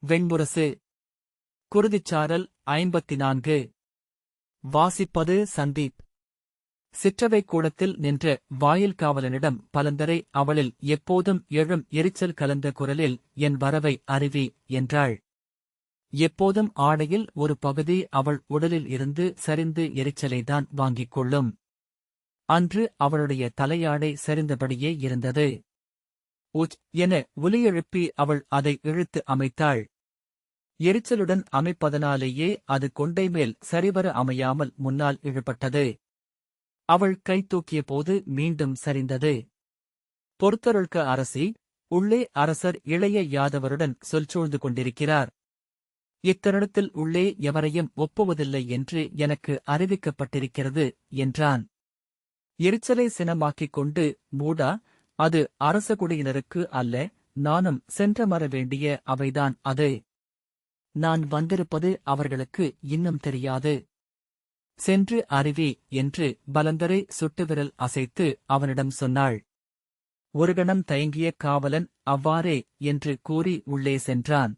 வெண்முரசு. குருதிச்சாரல் 54. வாசிப்பது சந்தீப். சிற்றவைக் கூடத்தில் நின்ற வாயில் காவலனிடம் பலந்தரை அவளில் எப்போதும் எழும் எரிச்சல் கலந்த குரலில் என் வரவை அறிவி என்றாள். எப்போதும் ஆடையில் ஒரு பகுதி அவள் உடலில் இருந்து சரிந்து எரிச்சலைதான் வாங்கிக் கொள்ளும். அன்று அவளுடைய தலையாடை சரிந்தபடியே இருந்தது. உச் என ஒலியெழுப்பி அவள் அதை இழுத்து அமைத்தாள். எரிச்சலுடன் அமைப்பதனாலேயே அது கொண்டைமேல் சரிவர அமையாமல் முன்னால் இழுபட்டது. அவள் கை தூக்கிய போது மீண்டும் சரிந்தது. பொறுத்தருள்க அரசி, உள்ளே அரசர் இளைய யாதவருடன் சொல்சூழ்ந்து கொண்டிருக்கிறார். இத்தருணத்தில் உள்ளே எவரையும் ஒப்புவதில்லை என்று எனக்கு அறிவிக்கப்பட்டிருக்கிறது என்றான். எரிச்சலை சினமாக்கிக் கொண்டு, மூடா, அது அரசகுடியினருக்கு அல்ல, நானும் சென்றமர வேண்டிய அவைதான் அது. நான் வந்திருப்பது அவர்களுக்கு இன்னும் தெரியாது. சென்று அறிவி என்று பலந்தரை சுட்டுவிரல் அசைத்து அவனிடம் சொன்னாள். ஒரு கணம் தயங்கிய காவலன் அவ்வாறே என்று கூறி உள்ளே சென்றான்.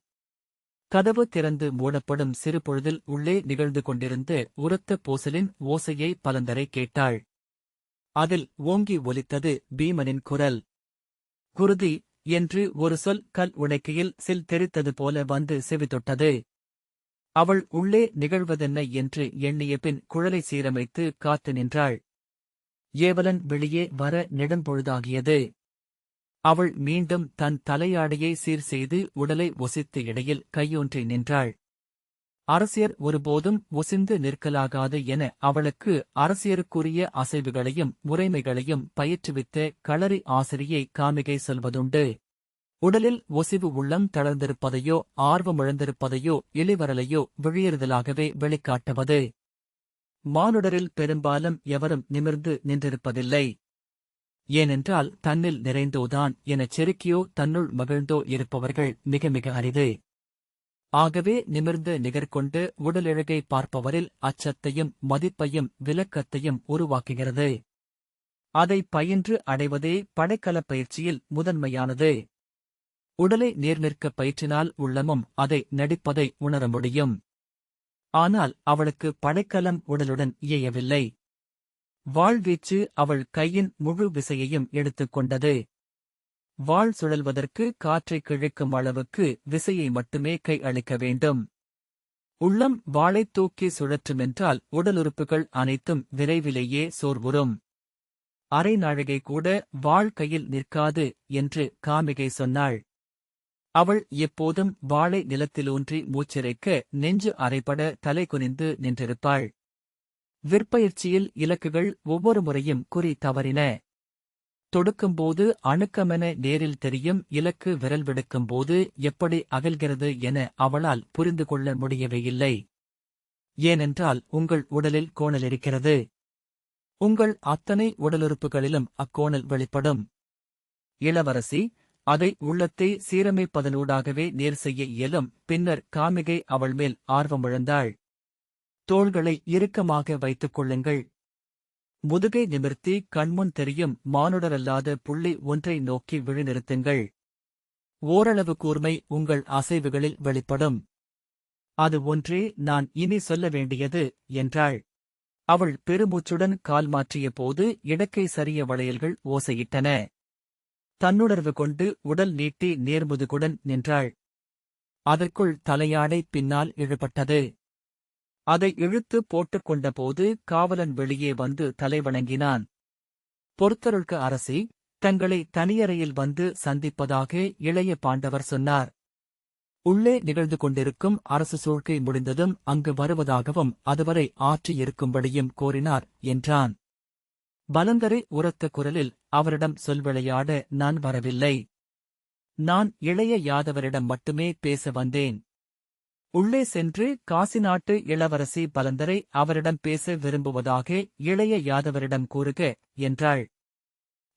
கதவு திறந்து மூடப்படும் சிறு பொழுதில் உள்ளே நிகழ்ந்து கொண்டிருந்த உரத்த பூசலின் ஓசையை பலந்தரை கேட்டாள். அதில் ஓங்கி ஒலித்தது பீமனின் குரல். குருதி என்று ஒரு சொல் கல் உடைக்கையில் சில் தெரித்தது போல வந்து செவிதொட்டது. அவள் உள்ளே நிகழ்வதென்ன என்று எண்ணிய பின் குழலை சீரமைத்து காத்து நின்றாள். ஏவலன் வெளியே வர நெடும்பொழுதாகியது. அவள் மீண்டும் தன் தலையாடையை சீர் செய்து உடலை ஒசித்து இடையில் கையொன்றி நின்றாள். அரசியர் ஒருபோதும் ஒசிந்து நிற்கலாகாது என அவளுக்கு அரசியருக்குரிய அசைவுகளையும் முறைமைகளையும் பயிற்றுவித்த களரி ஆசிரியை காமிகை சொல்வதுண்டு. உடலில் ஒசிவு உள்ளம் தளர்ந்திருப்பதையோ ஆர்வமிழந்திருப்பதையோ இளிவரலையோ விழியறுதலாகவே வெளிக்காட்டுவது. மானுடரில் பெரும்பாலும் எவரும் நிமிர்ந்து நின்றிருப்பதில்லை. ஏனென்றால் தன்னில் நிறைந்தோதான் எனச் செருக்கியோ தன்னுள் மகிழ்ந்தோ இருப்பவர்கள் மிக மிக அரிது. ஆகவே நிமிர்ந்து நிகர்கொண்டு உடலழகை பார்ப்பவரில் அச்சத்தையும் மதிப்பையும் விலக்கத்தையும் உருவாக்குகிறது. அதை பயின்று அடைவதே படைக்கலப் பயிற்சியில் முதன்மையானது. உடலை நேர்நிற்க பயிற்றினால் உள்ளமும் அதை நடிப்பதை உணர முடியும். ஆனால் அவளுக்கு படைக்கலம் உடலுடன் இயையவில்லை. வாழ்வீச்சு அவள் கையின் முழு விசையையும் எடுத்துக் கொண்டது. வாள் சுழல்வதற்கு காற்றை கிழிக்கும் அளவுக்கு விசையை மட்டுமே கை அளிக்க வேண்டும். உள்ளம் வாளைத் தூக்கி சுழற்றுமென்றால் உடலுறுப்புகள் அனைத்தும் விரைவிலேயே சோர்வுறும். அரை நாழிகை கூட வாள் கையில் நிற்காது என்று காமிகை சொன்னாள். அவள் எப்போதும் வாளை நிலத்திலூன்றி மூச்சிறைக்க நெஞ்சு அரைபட தலை குனிந்து நின்றிருப்பாள். விற்பயிற்சியில் இலக்குகள் ஒவ்வொரு முறையும் குறி தவறின. தொடுக்கும்போது அணுக்கமென நேரில் தெரியும் இலக்கு விரல் விடுக்கும்போது எப்படி அகல்கிறது என அவளால் புரிந்து கொள்ள முடியவேயில்லை. ஏனென்றால் உங்கள் உடலில் கோணல் இருக்கிறது. உங்கள் அத்தனை உடலுறுப்புகளிலும் அக்கோணல் வெளிப்படும். இளவரசி, அதை உள்ளத்தை சீரமைப்பதனூடாகவே நேர் செய்ய இயலும். பின்னர் காமிகை அவள் மேல் ஆர்வமிழந்தாள். தோள்களை இறுக்கமாக வைத்துக் கொள்ளுங்கள். முதுகை நிமிர்த்தி கண்முன் தெரியும் மானுடரல்லாத புள்ளி ஒன்றை நோக்கி விழிநிறுத்துங்கள். ஓரளவு கூர்மை உங்கள் அசைவுகளில் வெளிப்படும். அது ஒன்றே நான் இனி சொல்ல வேண்டியது என்றாள். அவள் பெருமூச்சுடன் கால் மாற்றிய போது இடக்கை சரிய வளையல்கள் ஓசையிட்டன. தன்னுணர்வு கொண்டு உடல் நீட்டி நேர்முதுகுடன் நின்றாள். அதற்குள் தலையாடை பின்னால் இழுபட்டது. அதை இழுத்து போட்டுக் கொண்டபோது காவலன் வெளியே வந்து தலைவணங்கினான். பொறுத்தருள்க அரசி, தங்களை தனியறையில் வந்து சந்திப்பதாக இளைய பாண்டவர் சொன்னார். உள்ளே நிகழ்ந்து கொண்டிருக்கும் அரசு சூழ்க்கை முடிந்ததும் அங்கு வருவதாகவும் அதுவரை ஆற்றியிருக்கும்படியும் கோரினார் என்றான். பலந்தரை உரத்த குரலில் அவரிடம் சொல்விளையாட நான் வரவில்லை. நான் இளைய யாதவரிடம் மட்டுமே பேச வந்தேன். உள்ளே சென்று காசி நாட்டு இளவரசி பலந்தரை அவரிடம் பேச விரும்புவதாக இளைய யாதவரிடம் கூறுக என்றாள்.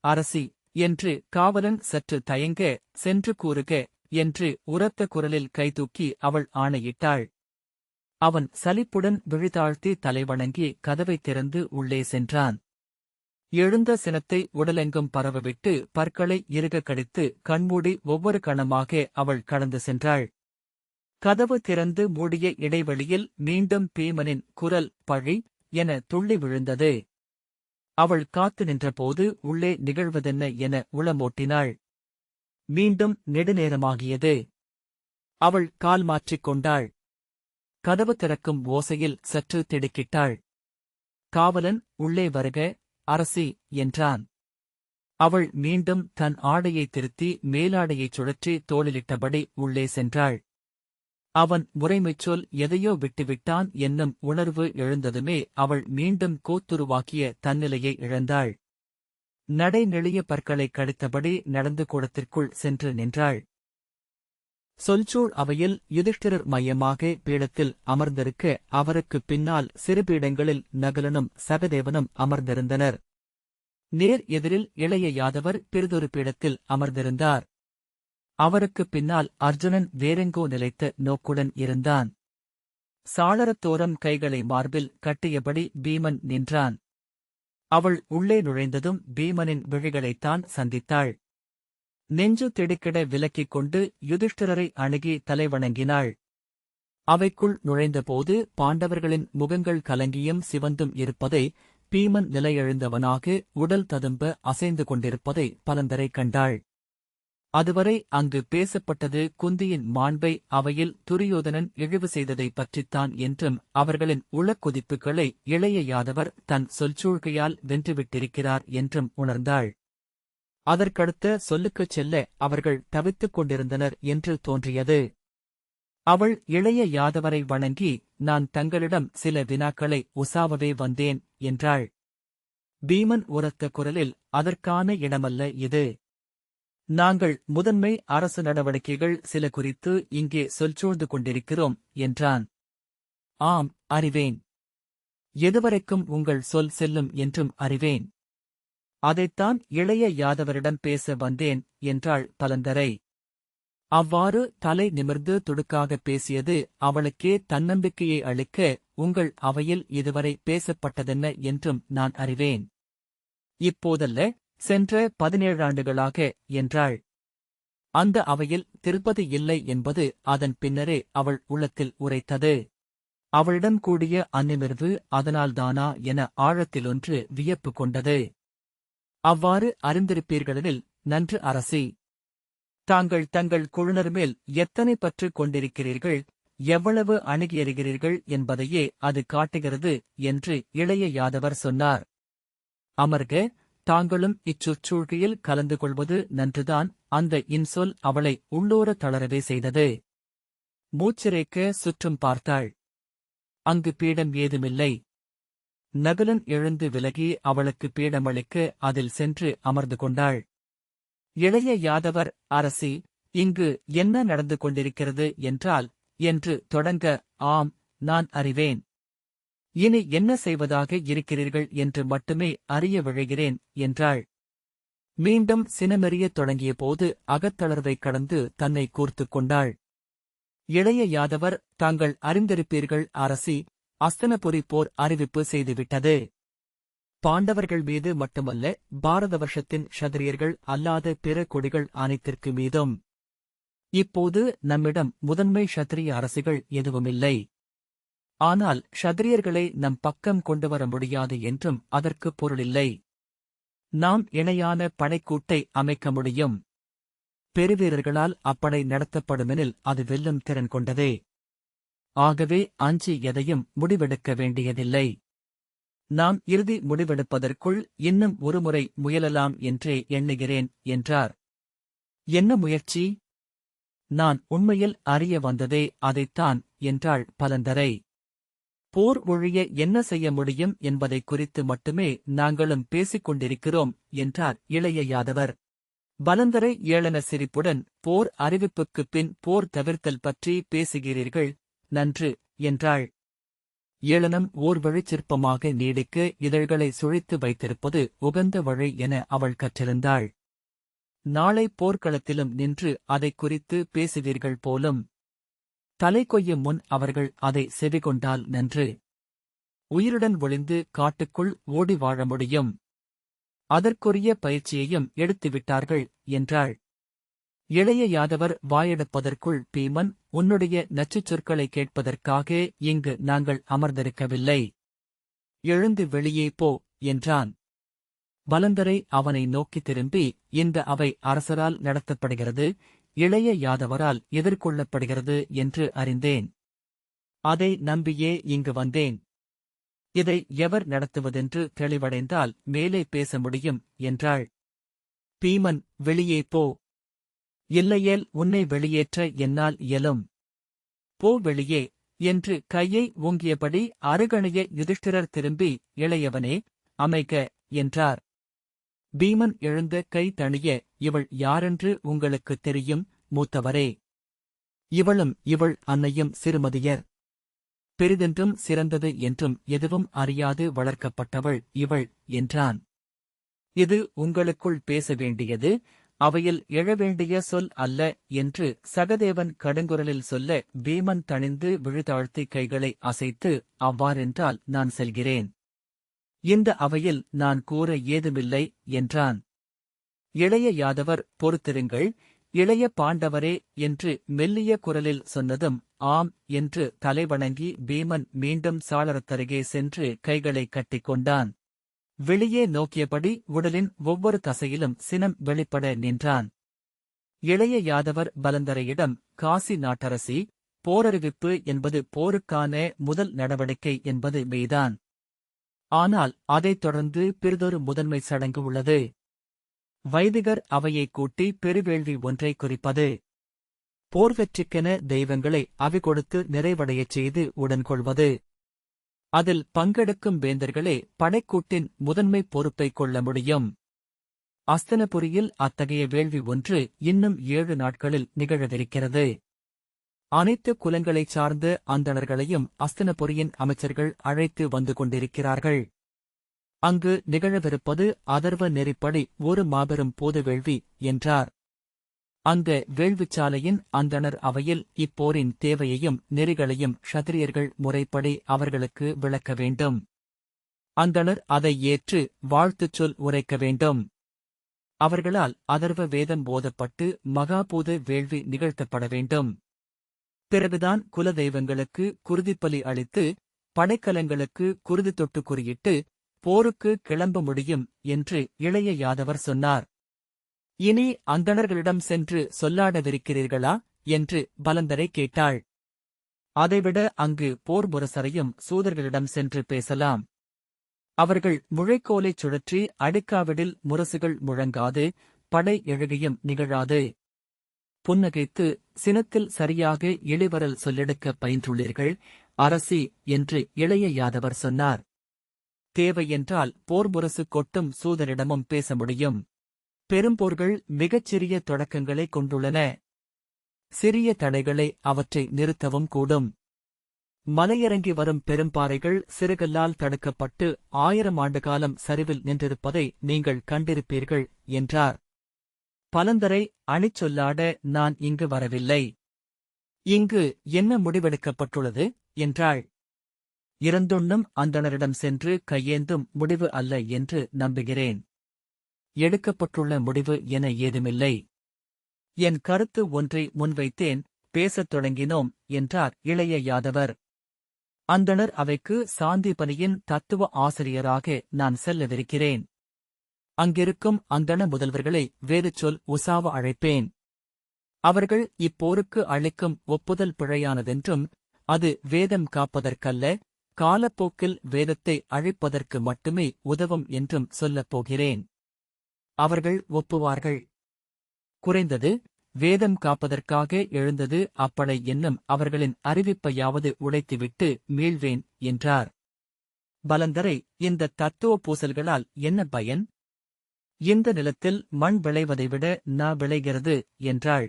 அரசி என்று காவலன் சற்று தயங்க, சென்று கூறுக என்று உரத்த குரலில் கைதூக்கி அவள் ஆணையிட்டாள். அவன் சலிப்புடன் விழிதாழ்த்தி தலைவணங்கி கதவைத் திறந்து உள்ளே சென்றான். எழுந்த சினத்தை உடலெங்கும் பரவவிட்டு பற்களை இறுக கடித்து கண்மூடி ஒவ்வொரு கணமாக அவள் கடந்து சென்றாள். கதவு திறந்து மூடிய இடைவெளியில் மீண்டும் பீமனின் குரல் பழி என துள்ளி விழுந்தது. அவள் காத்து நின்றபோது உள்ளே நிகழ்வதென்ன என உளமோட்டினாள். மீண்டும் நெடுநேரமாகியது. அவள் கால் மாற்றிக் கொண்டாள். கதவு திறக்கும் ஓசையில் சற்று திடுக்கிட்டாள். காவலன் உள்ளே வருக, அரசி என்றான். அவள் மீண்டும் தன் ஆடையைத் திருத்தி மேலாடையைச் சுழற்றி தோளிலிட்டபடி உள்ளே சென்றாள். அவன் முறைமைச் சொல் எதையோ விட்டுவிட்டான் என்னும் உணர்வு எழுந்ததுமே அவள் மீண்டும் கூத்துருவாக்கிய தன்னிலையை இழந்தாள். நடை நெளிய பற்களைக் கடித்தபடி நடந்து கூடத்திற்குள் சென்று நின்றாள். சொல்சூழ் அவையில் யுதிஷ்டிரர் மையமாக பீடத்தில் அமர்ந்திருக்க அவருக்குப் பின்னால் சிறு பீடங்களில் நகுலனும் சகதேவனும் அமர்ந்திருந்தனர். நேர் எதிரில் இளைய யாதவர் பிறிதொரு பீடத்தில் அமர்ந்திருந்தார். அவருக்குப் பின்னால் அர்ஜுனன் வேறெங்கோ நிலைத்த நோக்குடன் இருந்தான். சாளரத்தோரம் கைகளை மார்பில் கட்டியபடி பீமன் நின்றான். அவள் உள்ளே நுழைந்ததும் பீமனின் விழிகளைத்தான் சந்தித்தாள். நெஞ்சு திடுக்கிட விலக்கிக் கொண்டு யுதிஷ்டிரரை அணுகி தலைவணங்கினாள். அவைக்குள் நுழைந்தபோது பாண்டவர்களின் முகங்கள் கலங்கியும் சிவந்தும் இருப்பதை, பீமன் நிலையெழுந்தவனாக உடல் ததும்ப அசைந்து கொண்டிருப்பதை பலந்தரை கண்டாள். அதுவரை அங்கு பேசப்பட்டது குந்தியின் மாண்பை அவையில் துரியோதனன் இழிவு செய்ததைப் பற்றித்தான் என்றும் அவர்களின் உளக்குதிப்புகளை இளைய யாதவர் தன் சொல்சூழ்கையால் வென்றுவிட்டிருக்கிறார் என்றும் உணர்ந்தாள். அதற்கடுத்த சொல்லுக்குச் செல்ல அவர்கள் தவித்துக் கொண்டிருந்தனர் என்று தோன்றியது. அவள் இளைய யாதவரை வணங்கி, நான் தங்களிடம் சில வினாக்களை உசாவவே வந்தேன் என்றாள். பீமன் உரத்த குரலில், அதற்கான இடமல்ல இது. நாங்கள் முதன்மை அரசு நடவடிக்கைகள் சில குறித்து இங்கே சொல்சூழ்ந்து கொண்டிருக்கிறோம் என்றான். ஆம், அறிவேன். எதுவரைக்கும் உங்கள் சொல் செல்லும் என்றும் அறிவேன். அதைத்தான் இளைய யாதவரிடம் பேச வந்தேன் என்றாள் பலந்தரை. அவ்வாறு தலை நிமிர்ந்து துடுக்காகப் பேசியது அவளுக்கே தன்னம்பிக்கையை அளிக்க, உங்கள் அவையில் இதுவரை பேசப்பட்டதென்ன என்றும் நான் அறிவேன். இப்போதல்ல, சென்ற 17 ஆண்டுகளாக என்றாள். அந்த அவையில் திருப்பதி இல்லை என்பது அதன் பின்னரே அவள் உள்ளத்தில் உரைத்தது. அவளிடம் கூடிய அந்நிமிர்வு அதனால்தானா என ஆழத்திலொன்று வியப்பு கொண்டது. அவ்வாறு அறிந்திருப்பீர்களெனில் நன்று அரசி. தாங்கள் தங்கள் குழுனர் மேல் எத்தனை பற்று கொண்டிருக்கிறீர்கள், எவ்வளவு அணுகியறிகிறீர்கள் என்பதையே அது காட்டுகிறது என்று இளைய யாதவர் சொன்னார். அமர்க, தாங்களும் இச்சொற்சூழ்கையில் கலந்து கொள்வது நன்றுதான். அந்த இன்சொல் அவளை உள்ளூர தளரவே செய்தது. மூச்சிறைக்க சுற்றும் பார்த்தாள். அங்கு பீடம் ஏதுமில்லை. நகுலன் எழுந்து விலகி அவளுக்கு பீடமளிக்க அதில் சென்று அமர்ந்து கொண்டாள். இளைய யாதவர், அரசி, இங்கு என்ன நடந்து கொண்டிருக்கிறது என்றால் என்று தொடங்க, ஆம், நான் அறிவேன். இனி என்ன செய்வதாக இருக்கிறீர்கள் என்று மட்டுமே அறிய விழைகிறேன் என்றாள். மீண்டும் சினமெறியத் தொடங்கியபோது அகத்தளர்வைக் கடந்து தன்னை கூர்த்துக் கொண்டாள். இளைய யாதவர், தாங்கள் அறிந்திருப்பீர்கள் அரசி, அஸ்தனபுரி போர் அறிவிப்பு செய்துவிட்டது. பாண்டவர்கள் மீது மட்டுமல்ல, பாரத வருஷத்தின் க்ஷத்திரியர்கள் அல்லாத பிற கொடிகள் அனைத்திற்கு மீதும். இப்போது நம்மிடம் முதன்மை க்ஷத்திரிய அரசிகள் எதுவுமில்லை. ஆனால் க்ஷத்திரியர்களை நம் பக்கம் கொண்டுவர முடியாது என்றும் அதற்கு பொருளில்லை. நாம் இணையான படைக்கூட்டை அமைக்க முடியும். பெருவீரர்களால் அப்படை நடத்தப்படுமெனில் அது வெல்லும் திறன் கொண்டதே. ஆகவே அஞ்சி எதையும் முடிவெடுக்க வேண்டியதில்லை. நாம் இறுதி முடிவெடுப்பதற்குள் இன்னும் ஒருமுறை முயலலாம் என்றே எண்ணுகிறேன் என்றார். என்ன முயற்சி? நான் உண்மையில் அறிய வந்ததே அதைத்தான் என்றாள் பலந்தரை. போர் ஒழிய என்ன செய்ய முடியும் என்பதை குறித்து மட்டுமே நாங்களும் பேசிக் கொண்டிருக்கிறோம் என்றார் இளைய யாதவர். பலந்தரை ஏளன சிரிப்புடன், போர் அறிவிப்புக்குப் பின் போர் தவிர்த்தல் பற்றி பேசுகிறீர்கள், நன்று என்றாள். ஏளனம் ஓர் வழிச்சிற்பமாக நீடிக்க இதழ்களை சுழித்து வைத்திருப்பது உகந்த வழி என அவள் கற்றிருந்தாள். நாளை போர்க்களத்திலும் நின்று அதைக் குறித்து பேசுவீர்கள் போலும். தலை கொய்யும் முன் அவர்கள் அதை செவிகொண்டால் நன்று. உயிருடன் ஒளிந்து காட்டுக்குள் ஓடி வாழ முடியும். அதற்குரிய பயிற்சியையும் எடுத்துவிட்டார்கள் என்றாள். இளைய யாதவர் வாயெடுப்பதற்குள் பீமன், உன்னுடைய நச்சுச் சொற்களை கேட்பதற்காக இங்கு நாங்கள் அமர்ந்திருக்கவில்லை. எழுந்து வெளியே போ என்றான். பலந்தரை அவனை நோக்கி திரும்பி, இந்த அவை அரசரால் நடத்தப்படுகிறது, இளைய யாதவரால் எதிர்கொள்ளப்படுகிறது என்று அறிந்தேன். அதை நம்பியே இங்கு வந்தேன். இதை எவர் நடத்துவதென்று தெளிவடைந்தால் மேலே பேச முடியும் என்றாள். பீமன், வெளியே போ. இல்லையேல் உன்னை வெளியேற்ற என்னால் இயலும். போ வெளியே என்று கையை ஓங்கியபடி அருகணைய யுதிஷ்டிரர் திரும்பி, இளையவனே, அமைக என்றார். பீமன் எழுந்த கை தணிய, இவள் யாரென்று உங்களுக்குத் தெரியும், மூத்தவரே. இவள் அன்னையும் சிறுமதியர். பெரிதென்றும் சிறந்தது என்றும் எதுவும் அறியாது வளர்க்கப்பட்டவள் இவள் என்றான். இது உங்களுக்குள் பேச வேண்டியது, அவையில் எழவேண்டிய சொல் அல்ல என்று சகதேவன் கடுங்குரலில் சொல்ல, பீமன் தணிந்து விழுதாழ்த்தி கைகளை அசைத்து, அவ்வாறென்றால் நான் செல்கிறேன். இந்த அவையில் நான் கூற ஏதுமில்லை என்றான். இளைய யாதவர், பொறுத்திருங்கள், இளைய பாண்டவரே என்று மெல்லிய குரலில் சொன்னதும், ஆம் என்று தலைவணங்கி பீமன் மீண்டும் சாளரத்தருகே சென்று கைகளை கட்டிக்கொண்டான். வெளியே நோக்கியபடி உடலின் ஒவ்வொரு தசையிலும் சினம் வெளிப்பட நின்றான். இளைய யாதவர் பலந்தரையிடம், காசி நாட்டரசி, போரறிவிப்பு என்பது போருக்கான முதல் நடவடிக்கை என்பது மெய்தான். ஆனால் அதைத் தொடர்ந்து பிறிதொரு முதன்மை சடங்கு உள்ளது. வைதிகர் அவையைக் கூட்டி பெருவேள்வி ஒன்றை குறிப்பது. போர்வெற்றிக்கென தெய்வங்களை அவி கொடுத்து நிறைவடையச் செய்து உடன்கொள்வது. அதில் பங்கெடுக்கும் வேந்தர்களே படைக்கூட்டின் முதன்மை பொறுப்பைக் கொள்ள முடியும். அஸ்தனபுரியில் அத்தகைய வேள்வி ஒன்று இன்னும் 7 நாட்களில் நிகழவிருக்கிறது. அனைத்து குலங்களைச் சார்ந்த அந்தணர்களையும் அஸ்தனபுரியின் அமைச்சர்கள் அழைத்து வந்து கொண்டிருக்கிறார்கள். அங்கு நிகழவிருப்பது அதர்வ நெறிப்படி ஒரு மாபெரும் பொது வேள்வி என்றார். அந்த வேள்விச்சாலையின் அந்தணர் அவையில் இப்போரின் தேவையையும் நெறிகளையும் க்ஷத்திரியர்கள் முறைப்படி அவர்களுக்கு விளக்க வேண்டும். அந்தணர் அதை ஏற்று வாழ்த்துச் சொல் உரைக்க வேண்டும். அவர்களால் அதர்வ வேதம் போதப்பட்டு மகாபூத வேள்வி நிகழ்த்தப்பட வேண்டும். பிறகுதான் குலதெய்வங்களுக்கு குருதிப்பலி அளித்து, படைக்கலங்களுக்கு குருதி தொட்டு குறியிட்டு, போருக்கு கிளம்ப முடியும் என்று இளைய யாதவர் சொன்னார். இனி அந்தணர்களிடம் சென்று சொல்லாடவிருக்கிறீர்களா என்று பலந்தரை கேட்டாள். அதைவிட அங்கு போர் முரசரையும் சூதர்களிடம் சென்று பேசலாம். அவர்கள் முழைக்கோலைச் சுழற்றி அடிக்காவிடில் முரசுகள் முழங்காது, படை எழுகையும் நிகழாது. புன்னகைத்து, சினத்தில் சரியாக இளிவரல் சொல்லெடுக்க பயின்றுள்ளீர்கள், அரசி என்று இளைய யாதவர் சொன்னார். தேவையென்றால் போர் முரசு கொட்டும் சூதரிடமும் பேச முடியும். பெரும்போர்கள் மிகச்சிறிய தொடக்கங்களைக் கொண்டுள்ளன. சிறிய தடைகளை அவற்றை நிறுத்தவும் கூடும். மலையிறங்கி வரும் பெரும்பாறைகள் சிறுகல்லால் தடுக்கப்பட்டு 1000 ஆண்டு காலம் சரிவில் நின்றிருப்பதை நீங்கள் கண்டிருப்பீர்கள் என்றார். பலந்தரை, அணிச்சொல்லாட நான் இங்கு வரவில்லை. இங்கு என்ன முடிவெடுக்கப்பட்டுள்ளது என்றாள். இறந்துண்ணும் அந்தணரிடம் சென்று கையேந்தும் முடிவு அல்ல என்று நம்புகிறேன். எடுக்கப்பட்டுள்ள முடிவு என ஏதுமில்லை. என் கருத்து ஒன்றை முன்வைத்தேன், பேசத் தொடங்கினோம் என்றார் இளைய யாதவர். அந்தணர் அவைக்கு சாந்திபனியின் தத்துவ ஆசிரியராக நான் செல்லவிருக்கிறேன். அங்கிருக்கும் அந்தண முதல்வர்களை வேறு சொல் உசாவ அழைப்பேன். அவர்கள் இப்போருக்கு அளிக்கும் ஒப்புதல் பிழையானதென்றும், அது வேதம் காப்பதற்கல்ல, காலப்போக்கில் வேதத்தை அழிப்பதற்கு மட்டுமே உதவும் என்றும் சொல்லப் போகிறேன். அவர்கள் ஒப்புவார்கள். குறைந்தது வேதம் காப்பதற்காக எழுந்தது அப்படை என்னும் அவர்களின் அறிவிப்பையாவது உடைத்துவிட்டு மீள்வேன் என்றார். பலந்தரை, இந்த தத்துவ பூசல்களால் என்ன பயன்? இந்த நிலத்தில் மண் விளைவதைவிட நா விளைகிறது என்றாள்.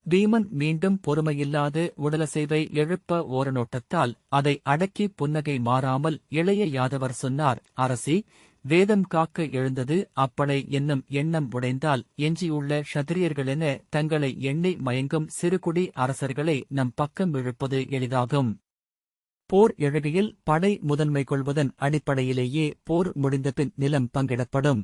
பீமன் மீண்டும் பொறுமையில்லாது உடலசைவை எழுப்ப ஓரநோட்டத்தால் அதை அடக்கி புன்னகை மாறாமல் இளைய யாதவர் சொன்னார். அரசி, வேதம் காக்க எழுந்தது அப்படை என்னும் எண்ணம் உடைந்தால் எஞ்சியுள்ள க்ஷத்திரியர்களென தங்களை எண்ணி மயங்கும் சிறுகுடி அரசர்களை நம் பக்கம் இழுப்பது எளிதாகும். போர் எழுகையில் படை முதன்மை கொள்வதன் அடிப்படையிலேயே போர் முடிந்தபின் நிலம் பங்கிடப்படும்.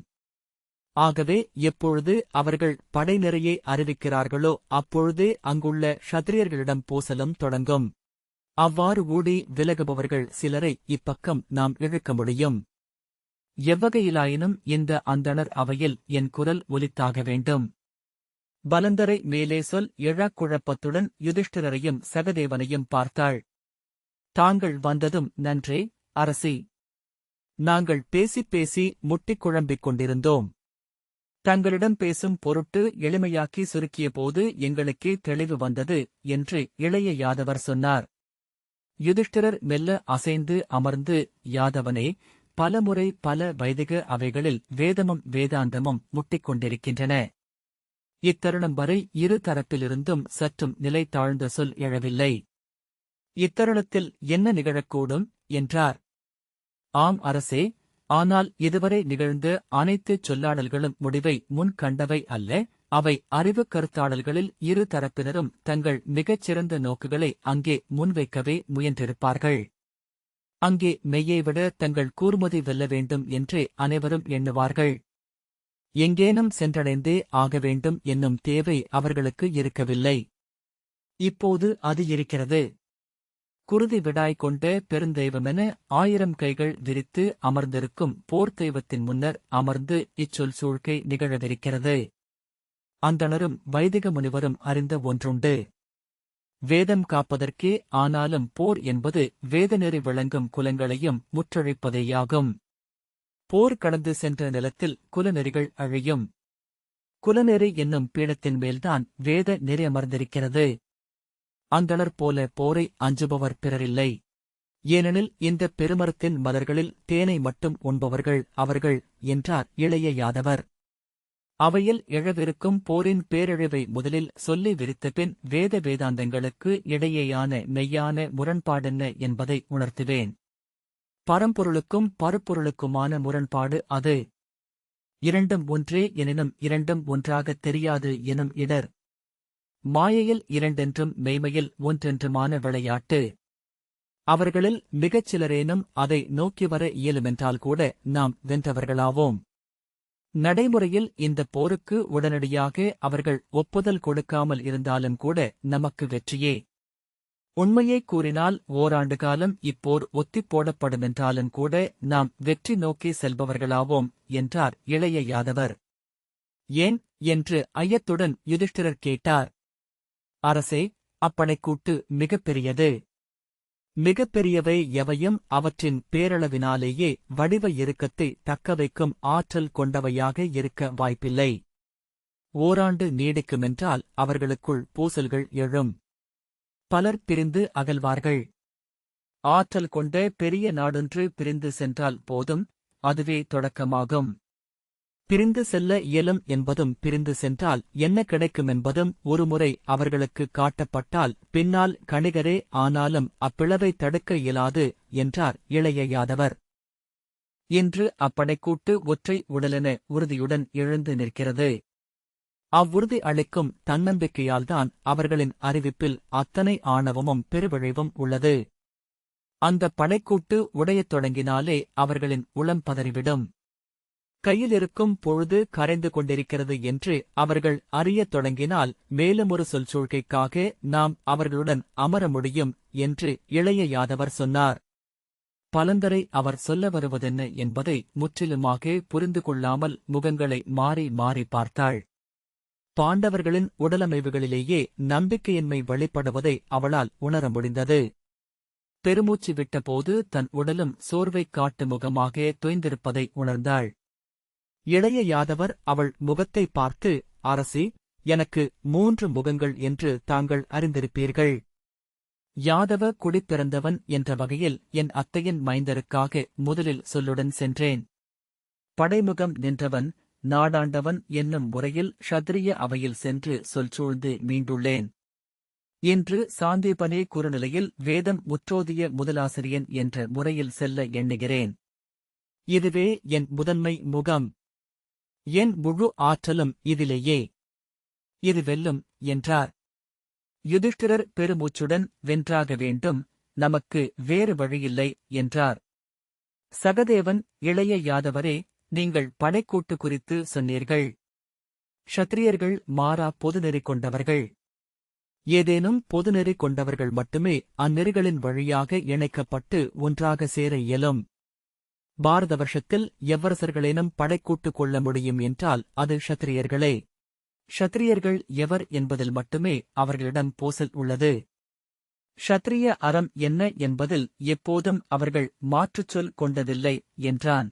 ஆகவே எப்பொழுது அவர்கள் படைநிறையை அறிவிக்கிறார்களோ அப்பொழுதே அங்குள்ள க்ஷத்திரியர்களிடம் பூசலும் தொடங்கும். அவ்வாறு ஊடி விலகுபவர்கள் சிலரை இப்பக்கம் நாம் இழுக்க முடியும். எவ்வகையிலாயினும் இந்த அந்தணர் அவையில் என் குரல் ஒலித்தாக வேண்டும். பலந்தரை மேலே சொல் எழக் குழப்பத்துடன் யுதிஷ்டிரரையும் சகதேவனையும் பார்த்தாள். தாங்கள் வந்ததும் நன்றே, அரசி. நாங்கள் பேசிப் பேசி முட்டிக் குழம்பிக் கொண்டிருந்தோம். தங்களிடம் பேசும் பொருட்டு எளிமையாக்கி சுருக்கியபோது எங்களுக்கே தெளிவு வந்தது என்று இளைய யாதவர் சொன்னார். யுதிஷ்டிரர் மெல்ல அசைந்து அமர்ந்து, யாதவனே, பலமுறை பல வைதிக அவைகளில் வேதமும் வேதாந்தமும் முட்டிக் கொண்டிருக்கின்றன. இத்தருணம் வரை இரு தரப்பிலிருந்தும் சற்றும் நிலை தாழ்ந்த சொல் எழவில்லை. இத்தருணத்தில் என்ன நிகழக்கூடும் என்றார். ஆம் அரசே, ஆனால் இதுவரை நிகழ்ந்த அனைத்து சொல்லாடல்களும் முடிவை முன் கண்டவை அல்ல. அவை அறிவுக் கருத்தாடல்களில் இரு தரப்பினரும் தங்கள் மிகச் சிறந்த நோக்குகளை அங்கே முன்வைக்கவே முயன்றிருப்பார்கள். அங்கே மெய்யை விட தங்கள் கூர்மதி வெல்ல வேண்டும் என்றே அனைவரும் எண்ணுவார்கள். எங்கேனும் சென்றடைந்தே ஆக வேண்டும் என்னும் தேவை அவர்களுக்கு இருக்கவில்லை. இப்போது அது இருக்கிறது. குருதி விடாய் கொண்ட பெருந்தெய்வமென 1000 கைகள் விரித்து அமர்ந்திருக்கும் போர்த் தெய்வத்தின் முன்னர் அமர்ந்து இச்சொல் சூழ்க்கை நிகழவிருக்கிறது. அந்தணரும் வைதிக முனிவரும் அறிந்த ஒன்றுண்டு. வேதம் காப்பதற்கே, ஆனாலும் போர் என்பது வேதநெறி விளங்கும் குலங்களையும் முற்றழிப்பதேயாகும். போர் கடந்து சென்ற நிலத்தில் குலநெறிகள் அழியும். குலநெறி என்னும் பீடத்தின் மேல்தான் வேத நெறி அமர்ந்திருக்கிறது. அந்தணர் போல போரை அஞ்சுபவர் பிறரில்லை. ஏனெனில் இந்த பெருமரத்தின் மலர்களில் தேனை மட்டும் உண்பவர்கள் அவர்கள் என்றார் இளைய யாதவர். அவையில் எழவிருக்கும் போரின் பேரழிவை முதலில் சொல்லி விரித்தபின் வேத வேதாந்தங்களுக்கு இடையேயான மெய்யான முரண்பாடென்ன என்பதை உணர்த்துவேன். பரம்பொருளுக்கும் பருப்பொருளுக்குமான முரண்பாடு அது. இரண்டும் ஒன்றே எனினும் இரண்டும் ஒன்றாகத் தெரியாது எனும் இடர். மாயையில் இரண்டென்றும் மெய்மையில் ஒன்றென்றுமான விளையாட்டு. அவர்களில் மிகச் சிலரேனும் அதை நோக்கி வர இயலுமென்றால் கூட நாம் வென்றவர்களாவோம். நடைமுறையில் இந்த போருக்கு உடனடியாக அவர்கள் ஒப்புதல் கொடுக்காமல் இருந்தாலும் கூட நமக்கு வெற்றியே. உண்மையைக் கூறினால் ஓராண்டு காலம் இப்போர் ஒத்திப் போடப்படுமென்றாலும் கூட நாம் வெற்றி நோக்கி செல்பவர்களாவோம் என்றார் இளைய யாதவர். ஏன் என்று ஐயத்துடன் யுதிஷ்டிரர் கேட்டார். அரசே, அப்படைக்கூட்டு மிகப்பெரியது. மிகப்பெரியவை எவையும் அவற்றின் பேரளவினாலேயே வடிவ இறுக்கத்தை தக்கவைக்கும் ஆற்றல் கொண்டவையாக இருக்க வாய்ப்பில்லை. ஓராண்டு நீடிக்குமென்றால் அவர்களுக்குள் பூசல்கள் எழும். பலர் பிரிந்து அகல்வார்கள். ஆற்றல் கொண்ட பெரிய நாடொன்று பிரிந்து சென்றால் போதும், அதுவே தொடக்கமாகும். பிரிந்து செல்ல இயலும் என்பதும் பிரிந்து சென்றால் என்ன கிடைக்குமென்பதும் ஒருமுறை அவர்களுக்கு காட்டப்பட்டால் பின்னால் கணிகரே ஆனாலும் அப்பிளவை தடுக்க இயலாது என்றார் இளைய யாதவர். இன்று அப்படைக்கூட்டு ஒற்றை உடலென உறுதியுடன் எழுந்து நிற்கிறது. அவ்வுறுதி அளிக்கும் தன்னம்பிக்கையால்தான் அவர்களின் அறிவிப்பில் அத்தனை ஆணவமும் பெருவிழைவும் உள்ளது. அந்த படைக்கூட்டு உடையத் தொடங்கினாலே அவர்களின் உளம் பதறிவிடும். கையிலிருக்கும் பொழுது கரைந்து கொண்டிருக்கிறது என்று அவர்கள் அறியத் தொடங்கினால் மேலுமொரு சொல்சூழ்க்கைக்காக நாம் அவர்களுடன் அமர முடியும் என்று இளைய யாதவர் சொன்னார். பலந்தரை அவர் சொல்ல வருவதென்ன என்பதை முற்றிலுமாக புரிந்து கொள்ளாமல் முகங்களை மாறி மாறி பார்த்தாள். பாண்டவர்களின் உடலமைவுகளிலேயே நம்பிக்கையின்மை வெளிப்படுவதை அவளால் உணர முடிந்தது. பெருமூச்சு விட்டபோது தன் உடலும் சோர்வைக் காட்டு முகமாக தொய்ந்திருப்பதை உணர்ந்தாள். இளைய யாதவர் அவள் முகத்தை பார்த்து, அரசி, எனக்கு 3 முகங்கள் என்று தாங்கள் அறிந்திருப்பீர்கள். யாதவ குடிப்பிறந்தவன் என்ற வகையில் என் அத்தையின் மைந்தருக்காக முதலில் சொல்லுடன் சென்றேன். படைமுகம் நின்றவன், நாடாண்டவன் என்னும் முறையில் க்ஷத்திரிய அவையில் சென்று சொல்சூழ்ந்து மீண்டுள்ளேன். இன்று சாந்தீபனே குறுநிலையில் வேதம் முற்றோதிய முதலாசிரியன் என்ற முறையில் செல்ல எண்ணுகிறேன். இதுவே என் முதன்மை முகம். என் முழு ஆற்றலும் இதிலேயே. இது வெல்லும் என்றார். யுதிஷ்டிரர் பெருமூச்சுடன் வென்றாக வேண்டும், நமக்கு வேறு வழியில்லை என்றார். சகதேவன், இளைய யாதவரே, நீங்கள் படைக்கூட்டு குறித்து சொன்னீர்கள். க்ஷத்திரியர்கள் மாறா பொதுநெறி கொண்டவர்கள். ஏதேனும் பொதுநெறி கொண்டவர்கள் மட்டுமே அந்நெறிகளின் வழியாக இணைக்கப்பட்டு ஒன்றாக சேர இயலும். பாரத வருஷத்தில் எவ்வரசர்களேனும் படைக்கூட்டு கொள்ள முடியும் என்றால் அது க்ஷத்திரியர்களே. க்ஷத்திரியர்கள் எவர் என்பதில் மட்டுமே அவர்களிடம் போசல் உள்ளது. க்ஷத்திரிய அறம் என்ன என்பதில் எப்போதும் அவர்கள் மாற்றுச்சொல் கொண்டதில்லை என்றான்.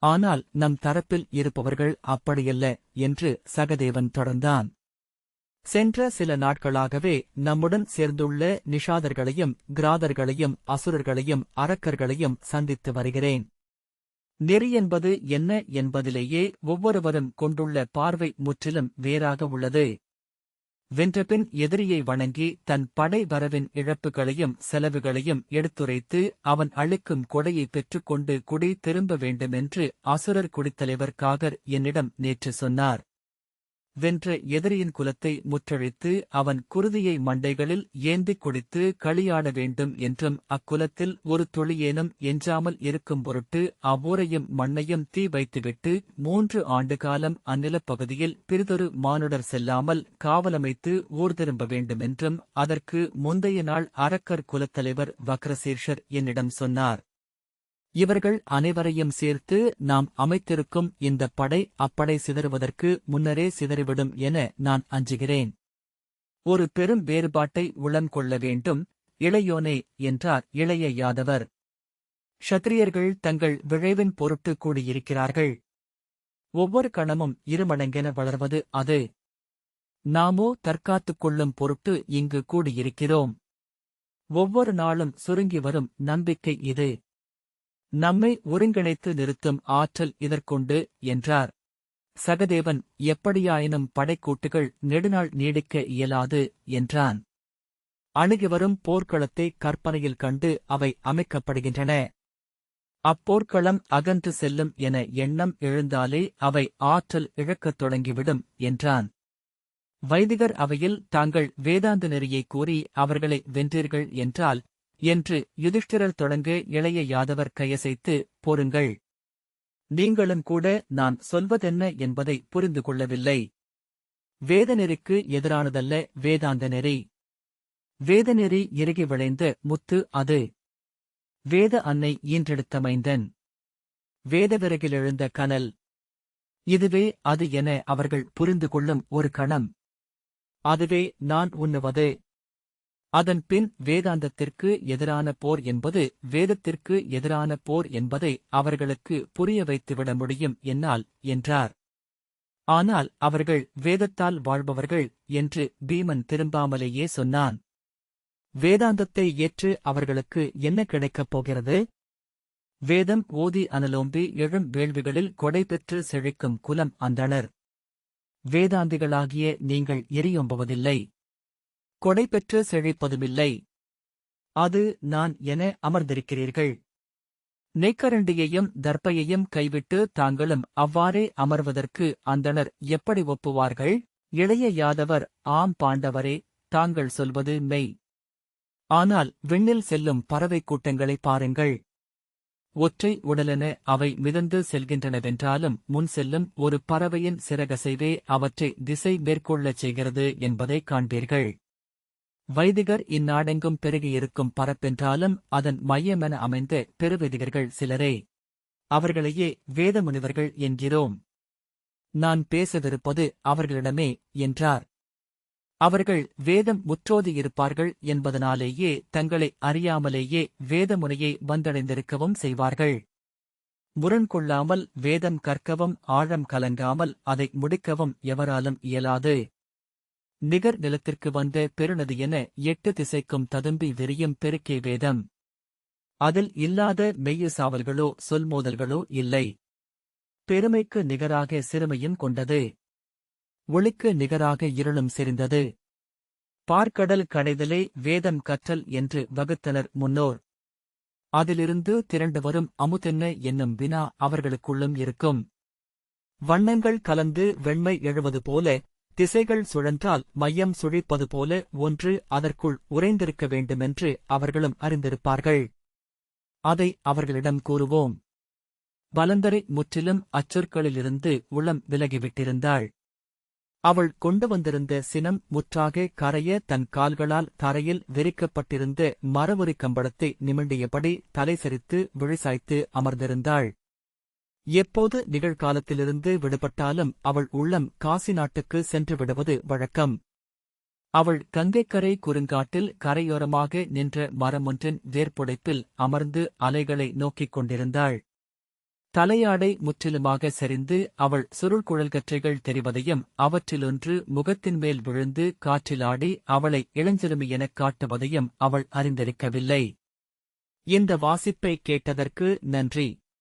ஆனால் நம் தரப்பில் இருப்பவர்கள் அப்படியல்ல என்று சகதேவன் தொடர்ந்தான். சென்ற சில நாட்களாகவே நம்முடன் சேர்ந்துள்ள நிஷாதர்களையும் கிராதர்களையும் அசுரர்களையும் அரக்கர்களையும் சந்தித்து வருகிறேன். நெறி என்பது என்ன என்பதிலேயே ஒவ்வொருவரும் கொண்டுள்ள பார்வை முற்றிலும் வேறாக உள்ளது. வென்றபின் எதிரியை வணங்கி தன் படை வரவின் இழப்புகளையும் செலவுகளையும் எடுத்துரைத்து அவன் அளிக்கும் கொடையை பெற்றுக்கொண்டு குடி திரும்ப வேண்டுமென்று அசுரர் குடித்தலைவர் காகர் என்னிடம் நேற்று சொன்னார். வென்ற எதிரியின் குலத்தை முற்றழித்து அவன் குருதியை மண்டைகளில் ஏந்திக் குடித்து களியாட வேண்டும் என்றும் அக்குலத்தில் ஒரு துளியேனும் எஞ்சாமல் இருக்கும் பொருட்டு அவ்வூரையும் மண்ணையும் தீ வைத்துவிட்டு 3 ஆண்டு காலம் அந்நிலப்பகுதியில் பிறிதொரு மானுடர் செல்லாமல் காவலமைத்து ஊர் திரும்ப வேண்டுமென்றும் அதற்கு முந்தைய நாள் அரக்கர் குலத்தலைவர் வக்ரசீர்ஷர் என்னிடம் சொன்னார். இவர்கள் அனைவரையும் சேர்த்து நாம் அமைத்திருக்கும் இந்த படை அப்படை சிதறுவதற்கு முன்னரே சிதறிவிடும் என நான் அஞ்சுகிறேன். ஒரு பெரும் வேறுபாட்டை உளம் கொள்ள வேண்டும் இளையோனே என்றார் இளைய யாதவர். க்ஷத்திரியர்கள் தங்கள் விழைவின் பொருட்டு கூடியிருக்கிறார்கள். ஒவ்வொரு கணமும் இருமடங்கென வளர்வது அது. நாமோ தற்காத்துக் கொள்ளும் பொருட்டு இங்கு கூடியிருக்கிறோம். ஒவ்வொரு நாளும் சுருங்கி வரும் நம்பிக்கை இது. நம்மை ஒருங்கிணைத்து நிறுத்தும் ஆற்றல் இதற்குண்டு என்றார். சகதேவன் எப்படியாயினும் படைக்கூட்டுகள் நெடுநாள் நீடிக்க இயலாது என்றான். அணுகிவரும் போர்க்களத்தை கற்பனையில் கண்டு அவை அமைக்கப்படுகின்றன. அப்போர்க்களம் அகன்று செல்லும் என எண்ணம் எழுந்தாலே அவை ஆற்றல் இழக்கத் தொடங்கிவிடும் என்றான். வைதிகர் அவையில் தாங்கள் வேதாந்த நெறியை கூறி அவர்களை வென்றீர்கள் என்றால் என்று யுதிஷ்டிரர் தொடங்க இளைய யாதவர் கையசைத்து பொறுங்கள். நீங்களும் கூட நான் சொல்வதென்ன என்பதை புரிந்து கொள்ளவில்லை. வேதநெறிக்கு எதிரானதல்ல வேதாந்த நெறி. வேதநெறி இறுகி விளைந்த முத்து அது. வேத அன்னை ஈன்றெடுத்த மைந்தன். வேதவிறகிலெழுந்த கனல். இதுவே அது என அவர்கள் புரிந்து கொள்ளும் ஒரு கணம். அதுவே நான் உண்ணுவது. அதன் பின் வேதாந்தத்திற்கு எதிரான போர் என்பது வேதத்திற்கு எதிரான போர் என்பதை அவர்களுக்கு புரிய வைத்துவிட முடியும் என்னால் என்றார். ஆனால் அவர்கள் வேதத்தால் வாழ்பவர்கள் என்று பீமன் திரும்பாமலேயே சொன்னான். வேதாந்தத்தை ஏற்று அவர்களுக்கு என்ன கிடைக்கப் போகிறது? வேதம் ஓதி அனலோம்பி எழும் வேள்விகளில் கொடை பெற்று செழிக்கும் குலம் அந்தணர். வேதாந்திகளாகிய நீங்கள் எரியோம்புவதில்லை. கொடை பெற்று செழிப்பதுமில்லை. அது நான் என அமர்ந்திருக்கிறீர்கள். நெய்க்கரண்டியையும் தர்ப்பையையும் கைவிட்டு தாங்களும் அவ்வாறே அமர்வதற்கு அந்தணர் எப்படி ஒப்புவார்கள்? இளைய யாதவர் ஆம் பாண்டவரே, தாங்கள் சொல்வது மெய். ஆனால் விண்ணில் செல்லும் பறவை கூட்டங்களை பாருங்கள். ஒற்றை உடலென அவை மிதந்து செல்கின்றனவென்றாலும் முன் செல்லும் ஒரு பறவையின் சிறகசைவே அவற்றை திசை மேற்கொள்ளச் செய்கிறது என்பதை காண்பீர்கள். வைதிகர் இந்நாடெங்கும் பெருகியிருக்கும் பரப்பென்றாலும் அதன் மையமென அமைந்த பெருவெதிகர்கள் சிலரே. அவர்களையே வேத முனிவர்கள் என்கிறோம். நான் பேசவிருப்பது அவர்களிடமே என்றார். அவர்கள் வேதம் முற்றோதியிருப்பார்கள் என்பதனாலேயே தங்களை அறியாமலேயே வேதமுனையை வந்தடைந்திருக்கவும் செய்வார்கள். முரண்கொள்ளாமல் வேதம் கற்கவும் ஆழம் கலங்காமல் அதை முடிக்கவும் எவராலும் இயலாது. நிகர் நிலத்திற்கு வந்த பெருநதி என 8 திசைக்கும் ததும்பி விரியும் பெருக்கே வேதம். அதில் இல்லாத மெய்ய சாவல்களோ சொல்மோதல்களோ இல்லை. பெருமைக்கு நிகராக சிறுமையும் கொண்டது. ஒளிக்கு நிகராக இருளும் செறிந்தது. பார்க்கடல் கடைதலே வேதம் கற்றல் என்று வகுத்தனர் முன்னோர். அதிலிருந்து திரண்டு வரும் அமுதென்ன என்னும் வினா அவர்களுக்குள்ளும் இருக்கும். வண்ணங்கள் கலந்து வெண்மை எழுவது போல, திசைகள் சுழன்றால் மையம் சுழிப்பது போல ஒன்று அதற்குள் உறைந்திருக்க வேண்டுமென்று அவர்களும் அறிந்திருப்பார்கள். அதை அவர்களிடம் கூறுவோம். பலந்தரை முற்றிலும் அச்சொற்களிலிருந்து உளம் விலகிவிட்டிருந்தாள். அவள் கொண்டு வந்திருந்த சினம் முற்றாக கரைய தன் கால்களால் தரையில் விரிக்கப்பட்டிருந்த மரவுரி கம்பளத்தை நிமிண்டியபடி தலை சரித்து விழிசாய்த்து அமர்ந்திருந்தாள். எப்போது நிகழ்காலத்திலிருந்து விடுபட்டாலும் அவள் உள்ளம் காசி நாட்டுக்கு சென்று விடுவது வழக்கம். அவள் கங்கைக்கரை குறுங்காட்டில் கரையோரமாக நின்ற மரமொன்றின் வேர்ப்புடைப்பில் அமர்ந்து அலைகளை நோக்கிக் கொண்டிருந்தாள். தலையாடை முற்றிலுமாக சரிந்து அவள் சுருள்குழல்கற்றைகள் தெரிவதையும் அவற்றிலொன்று முகத்தின் மேல் விழுந்து காற்றிலாடி அவளை இளஞ்சிறுமி எனக் காட்டுவதையும் அவள் அறிந்திருக்கவில்லை. இந்த வாசிப்பை கேட்டதற்கு நன்றி.